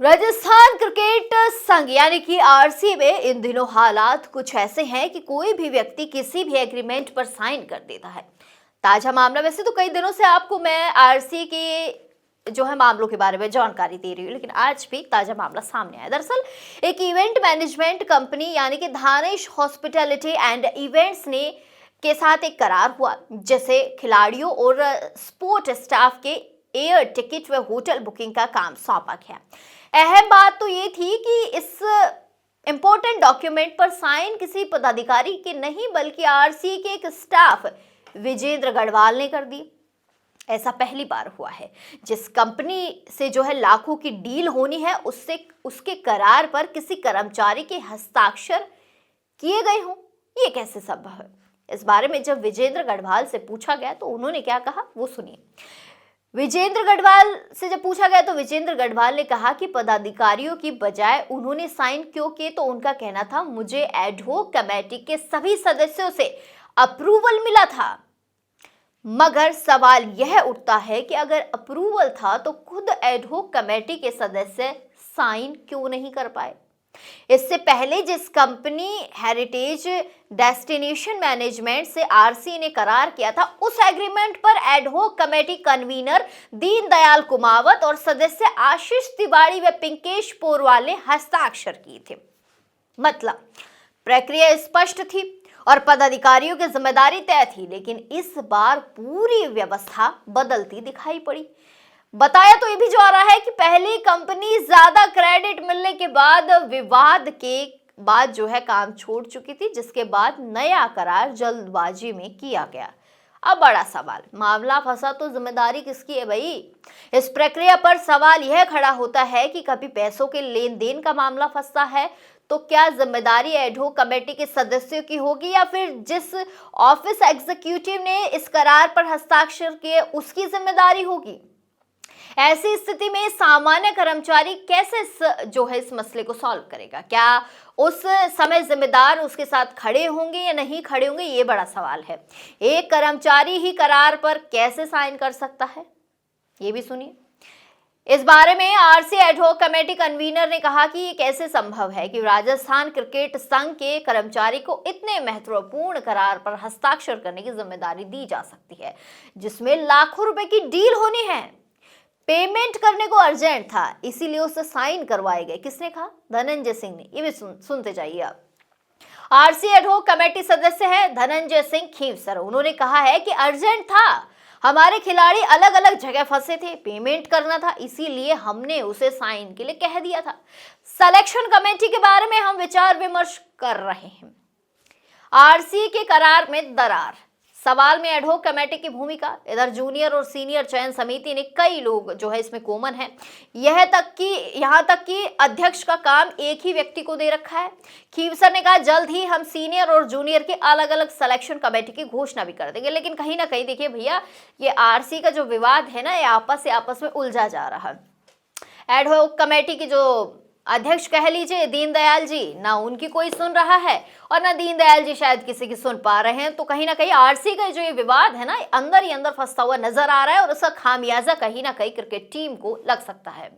Rajasthan cricket संघ यानी कि आरसी में इन दिनों हालात कुछ ऐसे हैं कि कोई भी व्यक्ति किसी भी एग्रीमेंट पर साइन कर देता है। ताजा मामला, वैसे तो कई दिनों से आपको मैं आरसी के जो है मामलों के बारे में जानकारी दे रही हूँ, लेकिन आज भी ताजा मामला सामने आया। दरअसल एक इवेंट मैनेजमेंट कंपनी यानी कि धानेश हॉस्पिटैलिटी एंड इवेंट्स ने के साथ एक करार हुआ, जिसे खिलाड़ियों और स्पोर्ट स्टाफ के एयर टिकट व होटल बुकिंग का काम सौंपा गया। अहम बात तो ये थी कि इस इंपॉर्टेंट डॉक्यूमेंट पर साइन किसी पदाधिकारी के नहीं बल्कि आरसी के एक स्टाफ विजेंद्र गढ़वाल ने कर दी। ऐसा पहली बार हुआ है। जिस कंपनी से जो है लाखों की डील होनी है, उससे उसके करार पर किसी कर्मचारी के हस्ताक्षर किए गए हों, ये कैसे संभव है? इस बारे में जब विजेंद्र गढ़वाल से पूछा गया तो उन्होंने क्या कहा, वो सुनिए। विजेंद्र गढ़वाल से जब पूछा गया तो विजेंद्र गढ़वाल ने कहा कि पदाधिकारियों की बजाय उन्होंने साइन क्यों किए, तो उनका कहना था, मुझे एडहोक कमेटी के सभी सदस्यों से अप्रूवल मिला था। मगर सवाल यह उठता है कि अगर अप्रूवल था तो खुद एडहोक कमेटी के सदस्य साइन क्यों नहीं कर पाए? इससे पहले जिस कंपनी हेरिटेज डेस्टिनेशन मैनेजमेंट से आरसी ने करार किया था, उस एग्रीमेंट पर एडहोक कमेटी कन्वीनर दीनदयाल कुमावत और सदस्य आशीष तिवारी व पिंकेश पोरवाल ने हस्ताक्षर किए थे। मतलब प्रक्रिया स्पष्ट थी और पदाधिकारियों की जिम्मेदारी तय थी, लेकिन इस बार पूरी व्यवस्था बदलती दिखाई पड़ी। बताया तो ये भी जा रहा है कि पहली कंपनी ज्यादा क्रेडिट मिलने के बाद विवाद के बाद जो है काम छोड़ चुकी थी, जिसके बाद नया करार जल्दबाजी में किया गया। अब बड़ा सवाल, मामला फंसा तो जिम्मेदारी किसकी है भाई? इस प्रक्रिया पर सवाल यह खड़ा होता है कि कभी पैसों के लेन देन का मामला फंसता है तो क्या जिम्मेदारी एडहोक कमेटी के सदस्यों की होगी या फिर जिस ऑफिस एग्जीक्यूटिव ने इस करार पर हस्ताक्षर किए उसकी जिम्मेदारी होगी? ऐसी स्थिति में सामान्य कर्मचारी कैसे जो है इस मसले को सॉल्व करेगा? क्या उस समय जिम्मेदार उसके साथ खड़े होंगे या नहीं खड़े होंगे, ये बड़ा सवाल है। एक कर्मचारी ही करार पर कैसे साइन कर सकता है, ये भी सुनिए। इस बारे में आरसी एडहोक कमेटी कन्वीनर ने कहा कि ये कैसे संभव है कि राजस्थान क्रिकेट संघ के कर्मचारी को इतने महत्वपूर्ण करार पर हस्ताक्षर करने की जिम्मेदारी दी जा सकती है, जिसमें लाखों रुपए की डील होनी है। पेमेंट करने को अर्जेंट था, इसीलिए उसे साइन करवाए गए। किसने कहा? धनंजय सिंह ने। ये भी सुनते जाइए आप। आरसी एडहोक कमेटी सदस्य है धनंजय सिंह खींवसर। उन्होंने कहा है कि अर्जेंट था, हमारे खिलाड़ी अलग अलग जगह फंसे थे, पेमेंट करना था, इसीलिए हमने उसे साइन के लिए कह दिया था। सिलेक्शन कमेटी के बारे में हम विचार विमर्श कर रहे हैं। आरसी के करार में दरार, सवाल में एडहोक कमेटी की भूमिका। इधर जूनियर और सीनियर चयन समिति ने कई लोग जो है इसमें कॉमन है, यहाँ तक कि अध्यक्ष का काम एक ही व्यक्ति को दे रखा है। खींवसर ने कहा, जल्द ही हम सीनियर और जूनियर के अलग अलग सिलेक्शन कमेटी की घोषणा भी कर देंगे। लेकिन कहीं ना कहीं देखिए भैया, ये आरसी का जो विवाद है ना, ये आपस में उलझा जा रहा है। एडहोक कमेटी की जो अध्यक्ष कह लीजिए दीनदयाल जी, ना उनकी कोई सुन रहा है और ना दीनदयाल जी शायद किसी की सुन पा रहे हैं। तो कहीं ना कहीं आरसी का जो ये विवाद है ना, अंदर ही अंदर फंसता हुआ नजर आ रहा है और उसका खामियाजा कहीं ना कहीं क्रिकेट टीम को लग सकता है।